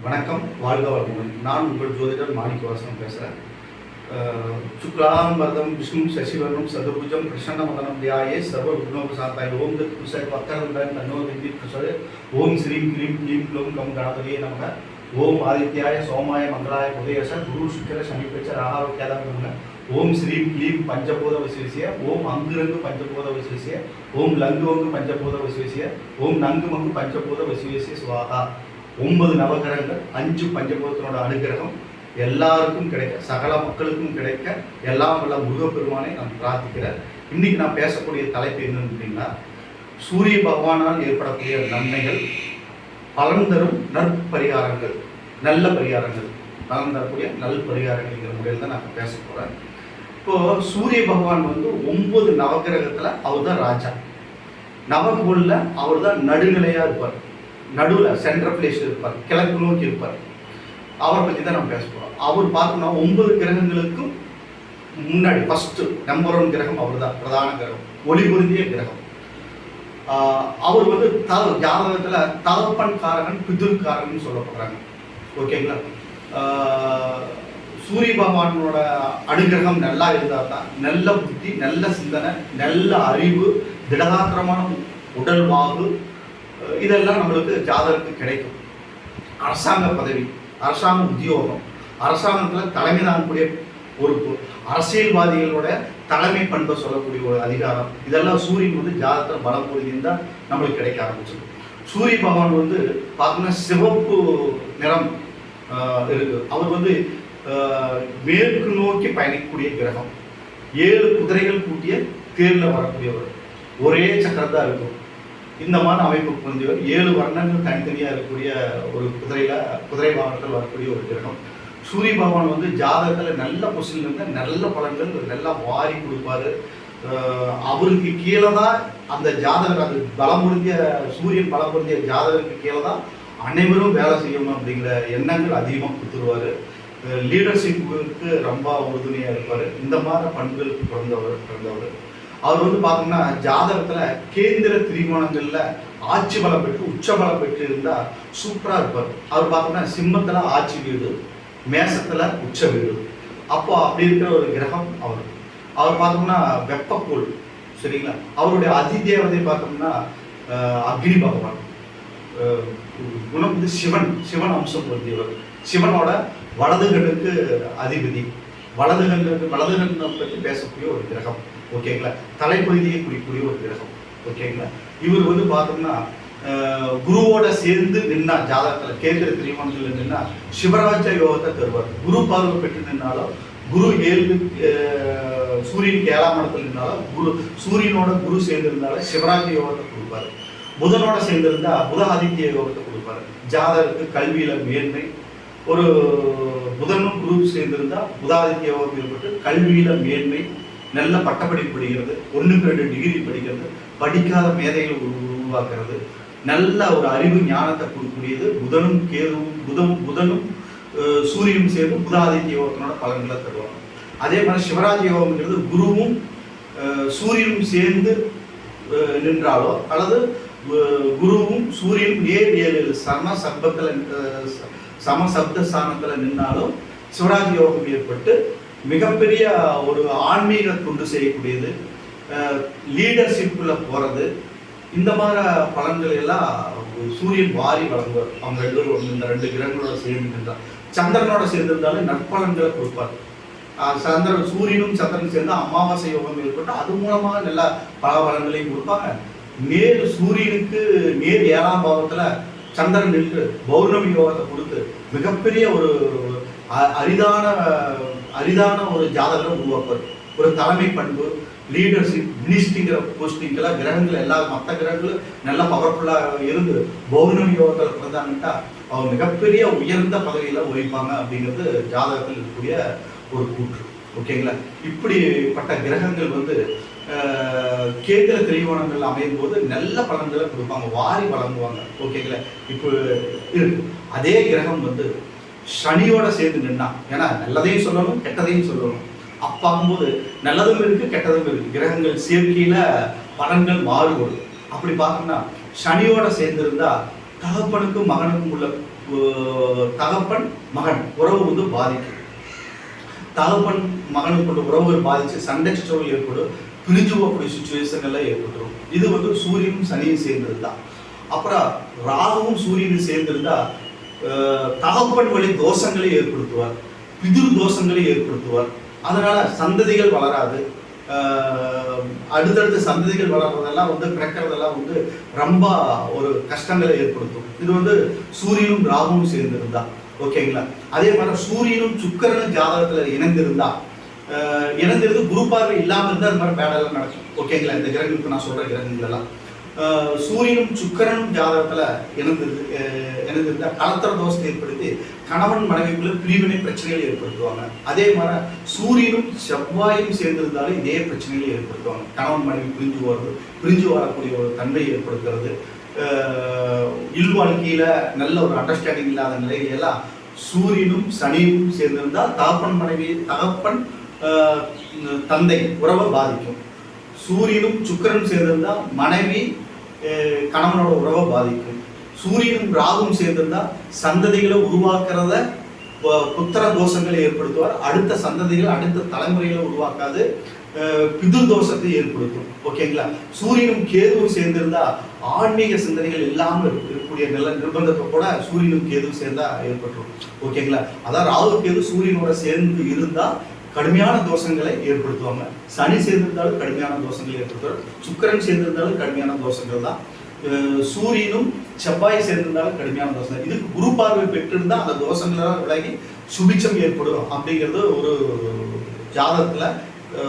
வணக்கம், வாழ்க வளமுடன். நான் உங்கள் ஜோதிடர் மாணிக்கவாசகம் பேசுகிறேன். சுக்லாம் வரதம் விஷ்ணு சசிவர்ணம் சதுர்புஜம் பிரசன்னமதனம் தியாயே சர்வ விக்னோபசாந்தாய் ஓம் தத் குசை பக்கரந்தன் தன்னோ விந்தி குசை ஓம் ஸ்ரீம் க்ரீம் க்ளீம் க்ளோம் கம் கணபதியே நமக ஓம் ஆதித்யாய சோமாய மங்களாய புதயச குரு சுக்கிர சனிப்பெச்ச ராகாவக்கியாதம் ஓம் ஸ்ரீம் க்ளீம் பஞ்சபூத விசேஷிய ஓம் அங்குரங்கு பஞ்சபூத விசேஷிய ஓம் லங்கு வங்கு பஞ்சபூத விசேஷிய ஓம் நங்கு மங்கு பஞ்சபூத விசேஷிய சுவாகா. 9 நவகிரகங்கள் 5 பஞ்சபூதத்தினோட அனுகிரகம் எல்லாருக்கும் கிடைக்க, சகல மக்களுக்கும் கிடைக்க எல்லாம் வல்ல முருகப்பெருமானை நான் பிரார்த்திக்கிறேன். இன்னைக்கு நான் பேசக்கூடிய தலைப்பு என்னன்னு கேட்டீங்கன்னா, சூரிய பகவானால் ஏற்படக்கூடிய நன்மைகள், பலன் தரும் நற்பரிகாரங்கள், நல்ல பரிகாரங்கள், பலன் தரக்கூடிய நல் பரிகாரங்கள்ங்கிற முறையில் தான் நான் பேச போகிறேன். இப்போது சூரிய பகவான் 9 நவகிரகத்தில் அவர் தான் ராஜா. நவகோளில் அவர் தான் நடுநிலையாக இருப்பார், நடுவில் சென்ட்ரல் பிளேஸில் இருப்பார், கிழக்கு நோக்கி இருப்பார். அவரை பற்றி தான் நம்ம பேச போகிறோம். அவர் பார்த்தோம்னா 9 கிரகங்களுக்கும் முன்னாடி ஃபஸ்ட்டு நம்பர் 1 கிரகம் அவர் தான், பிரதான கிரகம், ஒளி பொருந்திய கிரகம். அவர் ஜாதகத்தில் தகப்பன் காரகன் பிதுர்காரகன் சொல்லப்படுறாங்க. ஓகேங்களா? சூரிய பகவானோட அனுகிரகம் நல்லா இருந்தால் தான் நல்ல புத்தி, நல்ல சிந்தனை, நல்ல அறிவு, திடகாத்திரமான உடல் வாகு, இதெல்லாம் நம்மளுக்கு ஜாதகத்துக்கு கிடைக்கும். அரசாங்க பதவி, அரசாங்க உத்தியோகம், அரசாங்கத்தில் தலைமை தாங்கக்கூடிய பொறுப்பு, அரசியல்வாதிகளோட தலைமை பண்பை சொல்லக்கூடிய ஒரு அதிகாரம், இதெல்லாம் சூரியன் ஜாதகத்தில் பலம் பொருந்திருந்தால் நம்மளுக்கு கிடைக்க ஆரம்பிச்சிடும். சூரிய பகவான் பார்த்தோம்னா சிவப்பு நிறம் இருக்கு. அவர் மேற்கு நோக்கி பயணிக்கக்கூடிய கிரகம். 7 குதிரைகள் கூட்டிய தேர்ல வரக்கூடியவர், ஒரே சக்கரம் தான் இருக்கும். இந்த மாதிரி அமைப்பு புரிஞ்சவர். 7 வர்ணங்கள் தனித்தனியாக இருக்கக்கூடிய ஒரு குதிரை வாகனத்தில் வரக்கூடிய ஒரு கிரகம். சூரிய பகவான் ஜாதகத்தில் நல்ல பொசிஷன்ல இருந்தால் நல்ல பலன்கள் நல்லா வாரி கொடுப்பாரு. அவருக்கு கீழே தான் அந்த ஜாதகர், அது பலம் பொருந்திய சூரியன் பலம் பொருந்திய ஜாதகருக்கு கீழே தான் அனைவரும் வேலை செய்யணும் அப்படிங்கிற எண்ணங்கள் அதிகமாக கொடுத்துருவார். லீடர்ஷிப்புக்கு ரொம்ப உறுதுணையாக இருப்பார். இந்த மாதிரி பண்புகளுக்கு பிறந்தவர். அவர் பார்த்தோம்னா ஜாதகத்தில் கேந்திர திரிகோணங்களில் ஆட்சி பலம் பெற்று உச்ச பலம் பெற்று இருந்தால் சூப்பராக இருப்பார். அவர் பார்த்தோம்னா சிம்மத்தில் ஆட்சி வீடு, மேசத்தில் உச்ச வீடு. அப்போ அப்படி இருக்கிற ஒரு கிரகம் அவர் பார்த்தோம்னா வெப்பக்கோள். சரிங்களா? அவருடைய அதிதேவதை பார்த்தோம்னா அக்னி பகவான். குணம் சிவன் அம்சம் பொருந்தியவர். சிவனோட வலதுகளுக்கு அதிபதி. வலதுகண்ணை பற்றி பேசக்கூடிய ஒரு கிரகம். ஓகேங்களா? தலைப்பகுதியை குறிக்கூடிய ஒரு கிரகம். ஓகேங்களா? இவர் பார்த்தோம்னா குருவோட சேர்ந்து நின்னா, ஜாதகத்தில் கேந்திர திரிகோணத்தில் நின்னா சிவராஜ யோகத்தை தருவார். குரு பார்வை பெற்று நின்னாலும், குரு சூரியனுக்கு 7ஆம் இடத்துல நின்னாலும், சூரியனோட குரு சேர்ந்திருந்தாலும் சிவராஜ யோகத்தை கொடுப்பாரு. புதனோட சேர்ந்திருந்தா புதாதித்ய யோகத்தை கொடுப்பாரு. ஜாதகத்துக்கு கல்வியில மேன்மை. ஒரு புதனும் குரு சேர்ந்திருந்தா புதாதித்ய யோகம் ஏற்பட்டு கல்வியில மேன்மை, நல்ல பட்டப்படிப்பு படிக்கிறது, 1க்கு 2 டிகிரி படிக்கிறது, படிக்காத மேதைகள் உருவாக்குறது, நல்ல ஒரு அறிவு ஞானத்தை கொடுக்கக்கூடியது புதனும் சூரியனும் சேர்ந்து புதாதித்ய யோகத்தினோட பலன்களை தருவாங்க. அதே மாதிரி சிவராஜ யோகம்ங்கிறது குருவும் சூரியனும் சேர்ந்து நின்றாலோ, அல்லது குருவும் சூரியனும் நேர் சமசப்த ஸ்தானத்தில் நின்னாலும் சிவராஜ யோகம் ஏற்பட்டு மிகப்பெரிய ஒரு ஆன்மீக தொண்டு செய்யக்கூடியது, லீடர்ஷிப்பில் போகிறது. இந்த மாதிரி பலன்கள் எல்லாம் சூரியன் வாரி வழங்குவார். அவங்க இந்த 2 கிரகங்களோட சேர்ந்து நின்றார். சந்திரனோட சேர்ந்திருந்தாலும் நற்பலன்களை கொடுப்பார். சூரியனும் சந்திரனும் சேர்ந்து அமாவாசை யோகம் ஏற்பட்டு அது மூலமாக நல்ல பல பலன்களையும் கொடுப்பாங்க. சூரியனுக்கு நேர் 7ஆம் பாவத்தில் சந்திரன் நின்று பௌர்ணமி யோகத்தை கொடுத்து மிகப்பெரிய ஒரு அரிதான ஒரு ஜாதகம் உருவாக்குவார். ஒரு தலைமை பண்பு, லீடர்ஷிப், மினிஸ்ட்ரிங்கிற போஸ்டிங்கெல்லாம் கிரகங்கள் மற்ற கிரகங்களும் நல்லா பவர்ஃபுல்லாக இருந்து பௌர்ணமி யோகத்தில் பிறந்தாங்கட்டா அவங்க மிகப்பெரிய உயர்ந்த பதவியில் வகிப்பாங்க அப்படிங்கிறது ஜாதகத்தில் இருக்கக்கூடிய ஒரு கூற்று. ஓகேங்களா? இப்படிப்பட்ட கிரகங்கள் கேந்திர திரிகோணங்கள் அமையும் போது நல்ல பலன்களை கொடுப்பாங்க, வாரி வழங்குவாங்க. ஓகேங்களா? இப்போ இருக்கு. அதே கிரகம் சனியோட சேர்ந்து நின்னா, ஏன்னா நல்லதையும் சொல்லணும் கெட்டதையும் சொல்லணும். அப்பாகும்போது நல்லதும் இருக்கு கெட்டதும் இருக்கு. கிரகங்கள் சேர்க்கையில பலன்கள் மாறுபடும். அப்படி பார்த்தோம்னா சனியோட சேர்ந்து இருந்தா தகப்பனுக்கும் மகனுக்கும் உள்ள தகப்பன் மகன் உறவு வந்து பாதிக்கும். தகப்பன் மகனுக்குள்ள உறவுகள் பாதிச்சு சண்டை சச்சரவுகள் ஏற்படும், பிரிஞ்சு போகக்கூடிய சுச்சுவேஷன் எல்லாம் ஏற்பட்டுரும். இது வந்து சூரியனும் சனியும் சேர்ந்திருந்தா. அப்புறம் ராகுவும் சூரியனும் சேர்ந்திருந்தா தகப்பன் வழி தோஷங்களை ஏற்படுத்துவார், பிதிர் தோஷங்களை ஏற்படுத்துவார். அதனால சந்ததிகள் வளராது. அடுத்தடுத்த சந்ததிகள் வளர்றதெல்லாம் வந்து பிறக்கிறதெல்லாம் வந்து ரொம்ப ஒரு கஷ்டங்களை ஏற்படுத்தும். இது வந்து சூரியனும் ராகுவும் சேர்ந்திருந்தா. ஓகேங்களா? அதே மாதிரி சூரியனும் சுக்கிரனும் ஜாதகத்துல இணைந்திருந்தா, இணைந்திருந்து குரு பார்வை இல்லாமல் இருந்தால் அது மாதிரி பேடெல்லாம் நடக்கும். ஓகேங்களா? இந்த கிரகங்களுக்கு நான் சொல்ற கிரகங்கள் எல்லாம் சூரியனும் சுக்கிரனும் ஜாதகத்துல இணைந்திருந்தா கலத்திர தோஷத்தை ஏற்படுத்தி கணவன் மனைவிக்குள்ள பிரிவினை பிரச்சனைகளை ஏற்படுத்துவாங்க. அதே மாதிரி சூரியனும் செவ்வாயும் சேர்ந்திருந்தாலும் இதே பிரச்சனைகளை ஏற்படுத்துவாங்க. கணவன் மனைவி பிரிஞ்சு வரக்கூடிய ஒரு தன்மையை ஏற்படுத்துறது, இல்வாழ்க்கையில நல்ல ஒரு அண்டர்ஸ்டாண்டிங் இல்லாத நிலையிலெல்லாம் சூரியனும் சனியும் சேர்ந்திருந்தால் தகப்பன் தந்தை உறவை பாதிக்கும். சூரியனும் சுக்கிரனும் சேர்ந்திருந்தா மனைவி கணவனோட உறவை பாதிக்கும். சூரியனும் ராகும் சேர்ந்திருந்தா சந்ததிகளை உருவாக்குறத புத்திர தோஷங்களை ஏற்படுத்துவார். அடுத்த சந்ததிகள் அடுத்த தலைமுறைகளை உருவாக்காது, பிதுர் தோஷத்தை ஏற்படுத்தும். ஓகேங்களா? சூரியனும் கேதுவும் சேர்ந்திருந்தா ஆன்மீக சிந்தனைகள் இல்லாமல் இருக்கக்கூடிய நிர்பந்தத்தை கூட சூரியனும் கேதுவும் சேர்ந்தா ஏற்பட்டுரும். ஓகேங்களா? அதான் ராகு கேது சூரியனோட சேர்ந்து இருந்தா கடுமையான தோஷங்களை ஏற்படுத்துவாங்க. சனி சேர்ந்திருந்தாலும் கடுமையான தோஷங்களை ஏற்படுத்துவார். சுக்கிரன் சேர்ந்திருந்தாலும் கடுமையான தோஷங்கள் தான். சூரியனும் செவ்வாய் சேர்ந்திருந்தாலும் கடுமையான தோஷம். இதுக்கு குரு பார்வை பெற்றிருந்தா அந்த தோஷங்களெல்லாம் விலகி சுபிச்சம் ஏற்படும் அப்படிங்கிறது ஒரு ஜாதகத்துல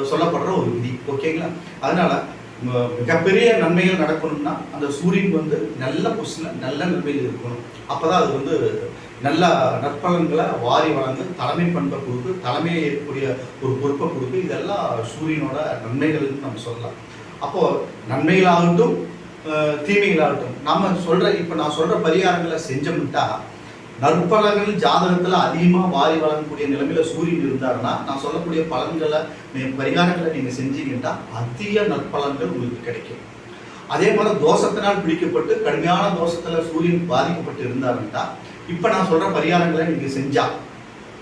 சொல்லப்படுற ஒரு விதி. ஓகேங்களா? அதனால மிகப்பெரிய நன்மைகள் நடக்கணும்னா அந்த சூரியன் வந்து நல்ல பொசிஷன்ல நல்ல நிலைமையில் இருக்கணும். அப்பதான் அது வந்து நல்ல நற்பலன்களை வாரி வழங்கு, தலைமை பண்பை கொடுக்கு, தலைமையை ஏற்கக்கூடிய ஒரு பொறுப்பை கொடுக்கு. இதெல்லாம் சூரியனோட நன்மைகள்னு நம்ம சொல்லலாம். அப்போ நன்மைகளாகட்டும் தீமைகளாகட்டும் இப்போ நான் சொல்ற பரிகாரங்களை செஞ்சோம்ட்டா நற்பலன்கள் ஜாதகத்துல அதிகமா வாரி வழங்கக்கூடிய நிலைமையில சூரியன் இருந்தாருன்னா நான் சொல்லக்கூடிய பலன்களை பரிகாரங்களை நீங்க செஞ்சீங்கன்னா அதிக நற்பலன்கள் உங்களுக்கு கிடைக்கும். அதே மாதிரி தோஷத்தினால் பிடிக்கப்பட்டு கடுமையான தோஷத்துல சூரியன் பாதிக்கப்பட்டு இருந்தாருன்னா இப்ப நான் சொல்ற பரிகாரங்களை நீங்க செஞ்சா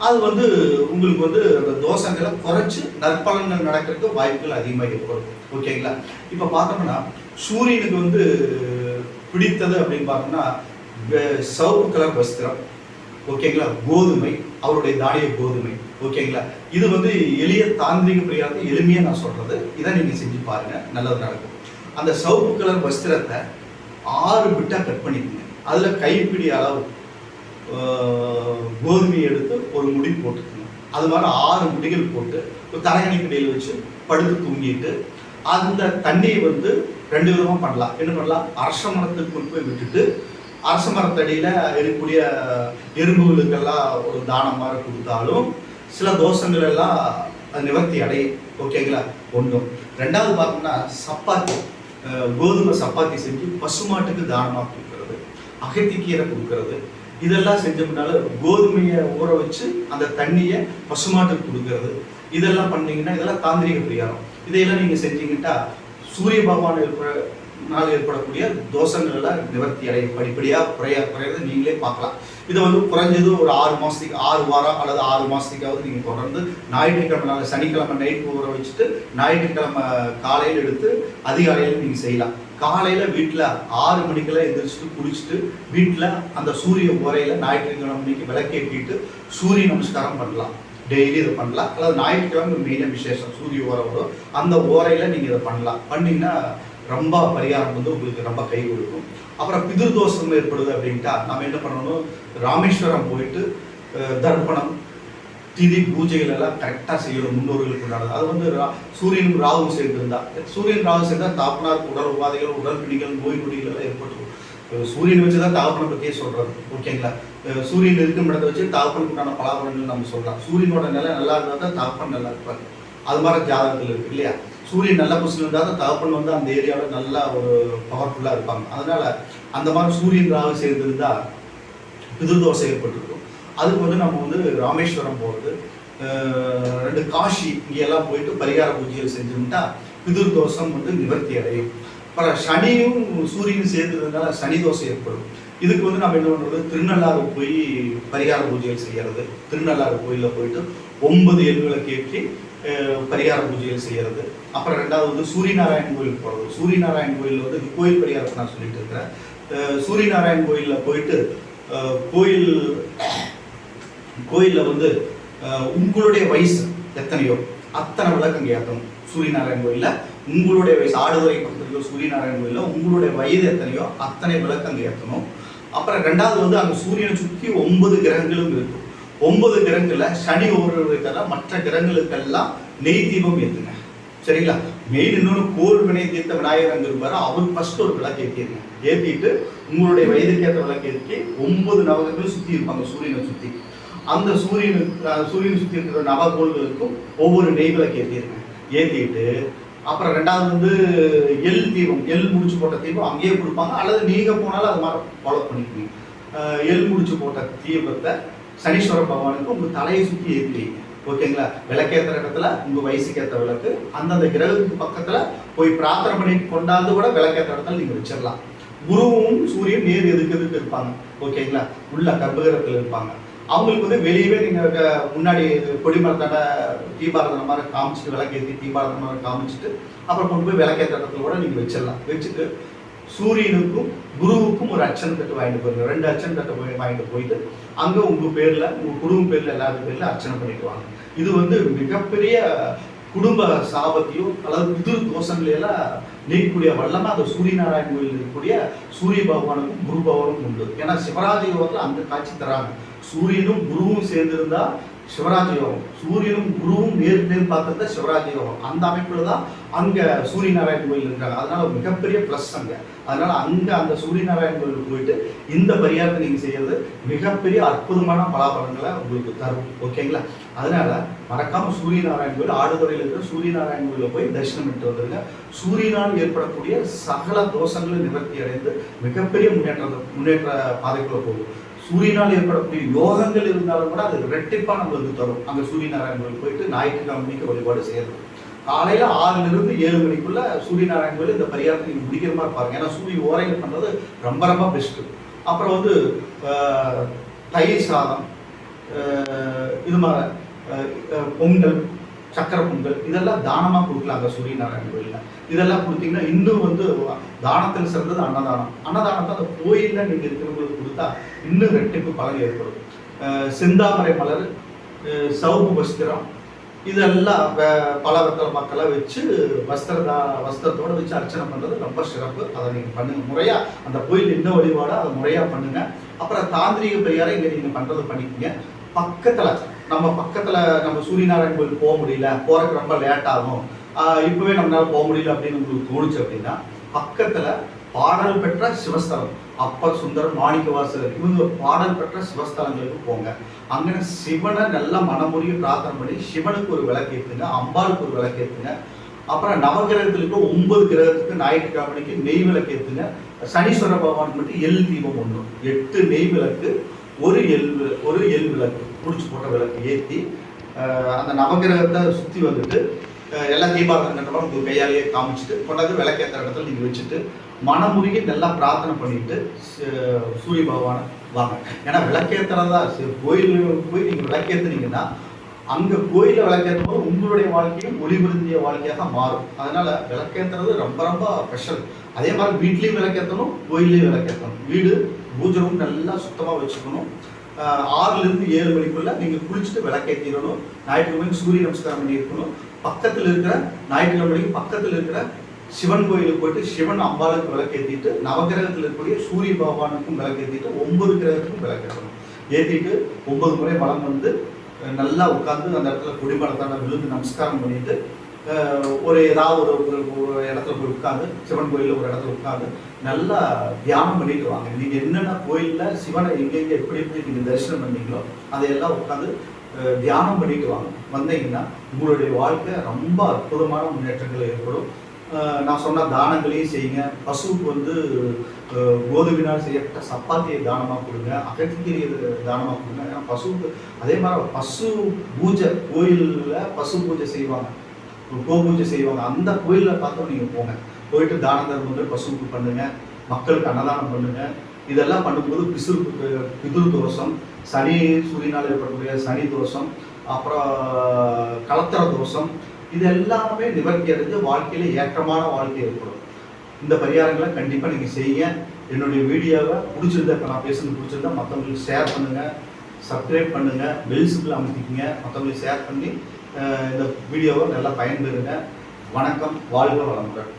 அது வந்து உங்களுக்கு வந்து அந்த தோஷங்களை குறைச்சு நற்பலன்கள் நடக்கிறதுக்கு வாய்ப்புகள் அதிகமாக ஏற்படும். ஓகேங்களா? இப்ப பார்த்தோம்னா சூரியனுக்கு வந்து பிடித்தது அப்படின்னு பார்த்தோம்னா சிவப்பு கலர் வஸ்திரம். ஓகேங்களா? கோதுமை, அவருடைய தானிய கோதுமை. ஓகேங்களா? இது வந்து எளிய தாந்திரிக பரிகாரத்தை எளிமையா நான் சொல்றது. இதை நீங்க செஞ்சு பாருங்க, நல்லது நடக்கும். அந்த சிவப்பு கலர் வஸ்திரத்தை 6 பிட்டா கட் பண்ணிக்கோங்க. அதுல கைப்பிடி அளவு கோதுமையை எடுத்து ஒரு முடி போட்டுக்கணும். அது மாதிரி 6 முடிகள் போட்டு ஒரு தலையணைக்கடியில் வச்சு படுத்து தூங்கிட்டு அந்த தண்ணியை வந்து 2 விதமா பண்ணலாம். என்ன பண்ணலாம்? அரச மரத்துக்கு கொண்டு போய் விட்டுட்டு அரச மரத்தடியில இருக்கக்கூடிய எறும்புகளுக்கெல்லாம் ஒரு தானம் மாதிரி கொடுத்தாலும் சில தோஷங்கள் எல்லாம் நிவர்த்தி அடையும். ஓகேங்களா? ஒன்றும். 2வது பார்த்தோம்னா சப்பாத்தி, கோதுமை சப்பாத்தி செஞ்சு பசுமாட்டுக்கு தானமாக கொடுக்கறது, அகத்திக்கீரை கொடுக்கறது, இதெல்லாம் செஞ்சோம்னால கோதுமையை ஊற வச்சு அந்த தண்ணியை பசுமாட்டுக்கு கொடுக்கறது, இதெல்லாம் பண்ணீங்கன்னா இதெல்லாம் தாந்திரிக பரிகாரம். இதையெல்லாம் நீங்க செஞ்சீங்கன்னா சூரிய பகவான் ஏற்படக்கூடிய தோஷங்கள் எல்லாம் நிவர்த்தி அடையும். படிப்படியா குறையறது நீங்களே பார்க்கலாம். இதை வந்து குறைஞ்சது ஒரு 6 மாசத்துக்கு 6 வாரம் அல்லது 6 மாசத்துக்காவது நீங்க தொடர்ந்து ஞாயிற்றுக்கிழமை நாள் சனிக்கிழமை நைட் ஊற வச்சுட்டு ஞாயிற்றுக்கிழமை காலையில் எடுத்து அதிகாலையில் நீங்க செய்யலாம். காலையில வீட்டுல 6 மணிக்கெல்லாம் எந்திரிச்சுட்டு குளிச்சுட்டு வீட்டுல அந்த சூரிய ஓரையில ஞாயிற்றுக்கிழமை மணிக்கு விளக்கேற்றிட்டு சூரிய நமஸ்காரம் பண்ணலாம். டெய்லி இதை பண்ணலாம். அதாவது ஞாயிற்றுக்கிழமை மெயினாக விசேஷம் சூரிய ஓரை வரும், அந்த ஓரையில நீங்க இதை பண்ணலாம். பண்ணீங்கன்னா ரொம்ப பரிகாரம் வந்து உங்களுக்கு ரொம்ப கை கொடுக்கும். அப்புறம் பிதிர் தோஷம் ஏற்படுது அப்படின்ட்டா நம்ம என்ன பண்ணணும்? ராமேஸ்வரம் போயிட்டு தர்ப்பணம் திதி பூஜைகள் எல்லாம் கரெக்டாக செய்யணும். முன்னோர்களுக்கு உண்டானது. அது வந்து சூரியனும் ராகுவும் சேர்ந்திருந்தா, சூரியன் ராகு சேர்ந்தா தாப்பனாருக்கு உடல் உபாதைகள், உடல் பிடிகள், நோய் நொடிகள் எல்லாம் ஏற்பட்டுரும். சூரியனை வச்சுதான் தாப்பனை பற்றியே சொல்றது. ஓகேங்களா? சூரியன் இருக்கும் இடத்தை வச்சு தாப்பனுக்கு உண்டான பலாபலங்கள் நம்ம சொல்லலாம். சூரியனோட நிலை நல்லா இருந்தால் தான் தாப்பன் நல்லா இருப்பாரு. அது மாதிரி ஜாதகத்தில் இருக்கு இல்லையா? சூரியன் நல்ல பொசிஷன் இருந்தால் தான் தாப்பன் வந்து அந்த ஏரியாவில் நல்லா ஒரு பவர்ஃபுல்லாக இருப்பாங்க. அதனால அந்த மாதிரி சூரியன் ராகு சேர்ந்திருந்தா பிதிர்தோஷம் ஏற்பட்டிருக்கும். அதுக்கு வந்து நம்ம வந்து ராமேஸ்வரம் போகிறது, 2 காஷி இங்கெல்லாம் போயிட்டு பரிகார பூஜைகள் செஞ்சோம்னா பிதிர் தோஷம் வந்து நிவர்த்தி அடையும். அப்புறம் சனியும் சூரியனும் சேர்ந்ததுனால சனி தோஷம் ஏற்படும். இதுக்கு வந்து நம்ம என்ன பண்ணுறது, திருநள்ளாறு போய் பரிகார பூஜைகள் செய்கிறது. திருநள்ளாறு கோயிலில் போயிட்டு 9 எள்விளக்கு ஏற்றி பரிகார பூஜைகள் செய்கிறது. அப்புறம் ரெண்டாவது வந்து சூரியநாராயணன் கோயிலுக்கு போகிறது. சூரியநாராயணன் கோயிலில் வந்து கோயில் பரிகாரத்தை நான் சொல்லிட்டு இருக்கிறேன். சூரியநாராயணன் கோயிலில் போயிட்டு கோயிலில் வந்து உங்களுடைய வயசு எத்தனையோ அத்தனை விளக்கு அங்கே ஏற்றணும். சூரியநாராயணன் கோயிலில் உங்களுடைய வயசு, ஆடுதுறை பக்கத்தில் சூரியநாராயணன் கோயிலில் உங்களுடைய வயது எத்தனையோ அத்தனை விளக்கு அங்கே ஏற்றணும். அப்புறம் ரெண்டாவது வந்து அங்கே சூரியனை சுற்றி 9 கிரகங்களும் இருக்கும். 9 கிரகங்களில் சனி ஒவ்வொருவருக்கெல்லாம் மற்ற கிரகங்களுக்கெல்லாம் நெய் தீபம் ஏற்றுங்க. சரிங்களா? மெயின் இன்னொன்று கோல் வினை தீர்த்த விநாயகர் அங்கே இருப்பார். அவருக்கு ஃபர்ஸ்ட் ஒரு விளக்கு ஏற்றிடுங்க. ஏற்றிட்டு உங்களுடைய வயதுக்கேற்ற விளக்கு ஏற்றி 9 நவகங்களும் சுற்றி இருப்பாங்க சூரியனை சுற்றி. அந்த சூரியனை சுற்றி இருக்கிற நவகோள்களுக்கும் ஒவ்வொரு நெய் விளக்கு ஏற்றிடுங்க. ஏற்றிட்டு அப்புறம் ரெண்டாவது வந்து எள் தீபம், எள் முடிச்சு போட்ட தீபம் அங்கேயே கொடுப்பாங்க, அல்லது நீங்கள் போனாலும் அது மாதிரி ஃபாலோ பண்ணிக்குவீங்க. எள் முடிச்சு போட்ட தீபத்தை சனீஸ்வர பகவானுக்கு உங்கள் தலையை சுற்றி ஏற்றி வைங்க. ஓகேங்களா? விளக்கேற்ற இடத்துல உங்கள் வயசுக்கு ஏற்ற விளக்கு அந்தந்த கிரகத்துக்கு பக்கத்தில் போய் பிரார்த்தனை பண்ணி கொண்டாந்து கூட விளக்கேற்ற இடத்துல நீங்கள் வச்சிடலாம். குருவும் சூரியன் நேர் எதுக்கு இருப்பாங்க. ஓகேங்களா? உள்ள கர்ப்பகிரகத்தில் இருப்பாங்க. அவங்களுக்கு வந்து வெளியவே நீங்கள் முன்னாடி கொடிமரத்தாண்ட தீபாரதனை மாதிரி காமிச்சிட்டு விளக்கேற்றி தீபாரதனை மாதிரி காமிச்சிட்டு அப்புறம் கொண்டு போய் விளக்கேற்ற இடத்துல கூட நீங்கள் வச்சிடலாம். வச்சுட்டு சூரியனுக்கும் குருவுக்கும் ஒரு அர்ச்சனை தட்டு வாங்கிட்டு போயிருங்க. 2 அர்ச்சனை தட்டை வாங்கிட்டு போயிட்டு அங்கே உங்கள் பேரில் உங்கள் குடும்ப பேரில் எல்லாரும் பேரில் அர்ச்சனை பண்ணிட்டு வாங்க. இது வந்து மிகப்பெரிய குடும்ப சாபத்தையும் அல்லது பிதிரு தோஷங்களையெல்லாம் நீக்கக்கூடிய வல்லமை அந்த சூரியநாராயணன் கோயில் இருக்கக்கூடிய சூரிய பகவானுக்கும் குரு பகவானுக்கும் உண்டு. ஏன்னா சிவராஜ யோகத்தில் அந்த காட்சி தராங்க. சூரியனும் குருவும் சேர்ந்திருந்தா சிவராஜ யோகம், சூரியனும் குருவும் நேர் பார்த்தா சிவராஜ யோகம். அந்த அமைப்புல தான் அங்க சூரியநாராயணன் கோயில் இருக்காங்க. அதனால மிகப்பெரிய பிளஸ் அங்க. அதனால அங்க அந்த சூரியநாராயணன் கோயிலுக்கு போயிட்டு இந்த பரிகாரத்தை நீங்க செய்யறது மிகப்பெரிய அற்புதமான பலாபலங்களை உங்களுக்கு தரும். ஓகேங்களா? அதனால மறக்காம சூரியநாராயணன் கோயில், ஆடுதுறையில் இருக்கிற சூரியநாராயணன் கோயில போய் தரிசனம் பண்ணிட்டு வந்துருங்க. சூரியனால் ஏற்படக்கூடிய சகல தோஷங்களை நிவர்த்தி அடைந்து மிகப்பெரிய முன்னேற்ற பாதைக்குள்ள போகும். சூரியனால் ஏற்படக்கூடிய யோகங்கள் இருந்தாலும் கூட அது ரெட்டிப்பா நம்மளுக்கு தரும். அங்கே சூரியநாராயணன் கோயில் போயிட்டு ஞாயிற்றுக்கிழமைக்கு வழிபாடு செய்யறது. காலையில 6லிருந்து 7 மணிக்குள்ள சூரியநாராயணன் கோயில் இந்த பரிகாரத்தை நீங்க முடிக்கிற மாதிரி பாருங்க. ஏன்னா சூரிய ஓரைகள் பண்றது ரொம்ப ரொம்ப பெஸ்ட். அப்புறம் வந்து தயிர் சாதம், இது மாதிரி பொங்கல், சக்கரை பொங்கல் இதெல்லாம் தானமாக கொடுக்கலாம் அங்கே சூரியநாராயணன் கோயிலில். இதெல்லாம் கொடுத்தீங்கன்னா இன்னும் வந்து தானத்தில் சிறந்தது அன்னதானம். அன்னதானத்தை அந்த கோயிலில் நீங்கள் இருக்கிறவங்களுக்கு கொடுத்தா இன்னும் ரெட்டிப்பு பலன் ஏற்படும். செந்தாமரை மலர், சவுப்பு வஸ்திரம் இதெல்லாம் பல மக்களை வச்சு வஸ்திரத்தோடு வச்சு அர்ச்சனை பண்ணுறது ரொம்ப சிறப்பு. அதை நீங்கள் பண்ணுங்கள் முறையாக. அந்த கோயில் என்ன வழிபாடோ அதை முறையாக பண்ணுங்கள். அப்புறம் தாந்திரிக பரிகாரம் இங்கே நீங்கள் பண்ணுறது பண்ணிக்கோங்க. பக்கத்தில் நம்ம சூரியநாராயணன் கோயில் போக முடியல, போகிறதுக்கு ரொம்ப லேட் ஆகும், இப்போவே நம்மளால போக முடியல அப்படின்னு உங்களுக்கு தோணுச்சு அப்படின்னா பக்கத்தில் பாடல் பெற்ற சிவஸ்தலம், அப்பர் சுந்தரம், மாணிக்கவாசகர் இவங்க பாடல் பெற்ற சிவஸ்தலங்களுக்கு போங்க. அங்கே சிவனை நல்லா மனமுறிய பிரார்த்தனை பண்ணி சிவனுக்கு ஒரு விளக்கு ஏற்றுங்க, அம்பாளுக்கு ஒரு விளக்கு ஏற்றுங்க. அப்புறம் நவகிரகத்துக்கு 9 கிரகத்துக்கு ஞாயிற்றுக்கிழமைக்கு நெய் விளக்கு ஏற்றுங்க. சனீஸ்வர பகவானுக்கு மட்டும் எள் தீபம் 1, 8 நெய் விளக்கு, ஒரு எள் விளக்கு முடிச்சு போட்ட விளக்கு ஏற்றி அந்த நவகிரகத்தை சுற்றி வந்துட்டு எல்லா தீபாவளி கட்டமாக உங்கள் கையாலேயே காமிச்சிட்டு கொண்டாந்து விளக்கேற்ற இடத்துல நீங்கள் வச்சுட்டு மனமுருகி நல்லா பிரார்த்தனை பண்ணிட்டு சூரிய பகவானை வாங்க. ஏன்னா விளக்கேற்றுறதா கோயிலுக்கு போய் நீங்கள் விளக்கேற்றுனீங்கன்னா அங்கே கோயிலில் விளக்கேற்றும் போது உங்களுடைய வாழ்க்கையும் ஒளிபுரிந்திய வாழ்க்கையாக மாறும். அதனால விளக்கேற்றுறது ரொம்ப ரொம்ப ஸ்பெஷல். அதே மாதிரி வீட்லேயும் விளக்கேற்றணும், கோயிலையும் விளக்கேற்றணும். வீடு பூஜை ரூம் நல்லா சுத்தமாக வச்சுக்கணும். 6லிருந்து 7 மணிக்குள்ள நீங்கள் குளிச்சுட்டு விளக்கேற்றிடணும். ஞாயிற்றுக்கிழமைக்கு சூரிய நமஸ்காரம் பண்ணி இருக்கணும். பக்கத்தில் இருக்கிற ஞாயிற்றுக்கிழமைக்கு பக்கத்தில் இருக்கிற சிவன் கோயிலுக்கு போயிட்டு சிவன் அம்பாளுக்கு விளக்கேற்றிட்டு நவகிரகத்தில் இருக்கக்கூடிய சூரிய பகவானுக்கும் விளக்கேற்றிட்டு 9 கிரகத்துக்கும் விளக்கேற்றணும். ஏற்றிட்டு 9 முறை வலம் வந்து நல்லா உட்காந்து அந்த இடத்துல கொடிமரத்தான விழுந்து நமஸ்காரம் பண்ணிட்டு ஏதாவது ஒரு இடத்துல போய் உட்காந்து சிவன் கோயிலில் ஒரு இடத்துல உட்காந்து நல்லா தியானம் பண்ணிட்டு வாங்க. நீங்கள் என்னென்ன கோயிலில் சிவனை எங்கெங்கே எப்படி நீங்கள் தரிசனம் பண்ணீங்களோ அதையெல்லாம் உட்காந்து தியானம் பண்ணிட்டு வாங்க. வந்தீங்கன்னா உங்களுடைய வாழ்க்கை ரொம்ப அற்புதமான முன்னேற்றங்கள் ஏற்படும். நான் சொன்ன தானங்களையும் செய்யுங்க. பசுவுக்கு வந்து கோதுமையினால் செய்யப்பட்ட சப்பாத்தியை தானமாக கொடுங்க, அகத்திக்கீரையை தானமாக கொடுங்க. ஏன்னா பசுவுக்கு அதே மாதிரி பசு பூஜை கோயிலில் பசு பூஜை செய்வாங்க, கோபூஜை செய்வாங்க. அந்த கோயிலில் பார்த்தோம் நீங்கள் போங்க, போயிட்டு தான தர்மங்கள் பசுவுக்கு பண்ணுங்க, மக்களுக்கு அன்னதானம் பண்ணுங்க. இதெல்லாம் பண்ணும்போது பிதுரு தோஷம், சனி சூரியனால் ஏற்படக்கூடிய சனி தோஷம், அப்புறம் கலத்திர தோஷம், இது எல்லாமே நிவர்த்தி அடைஞ்சு வாழ்க்கையில் ஏற்றமான வாழ்க்கை ஏற்படும். இந்த பரிகாரங்களை கண்டிப்பாக நீங்கள் செய்யுங்க. என்னுடைய வீடியோவை பிடிச்சிருந்தா, இப்போ நான் பேசுறது பிடிச்சிருந்தா மற்றவங்களுக்கு ஷேர் பண்ணுங்கள், சப்ஸ்கிரைப் பண்ணுங்கள், பெல் சிம்பிள் அமைத்திக்கங்க, மற்றவங்களுக்கு ஷேர் பண்ணி இந்த வீடியோவை நல்லா பயன்பெறுங்க. வணக்கம், வாழ்க வளமுடன்.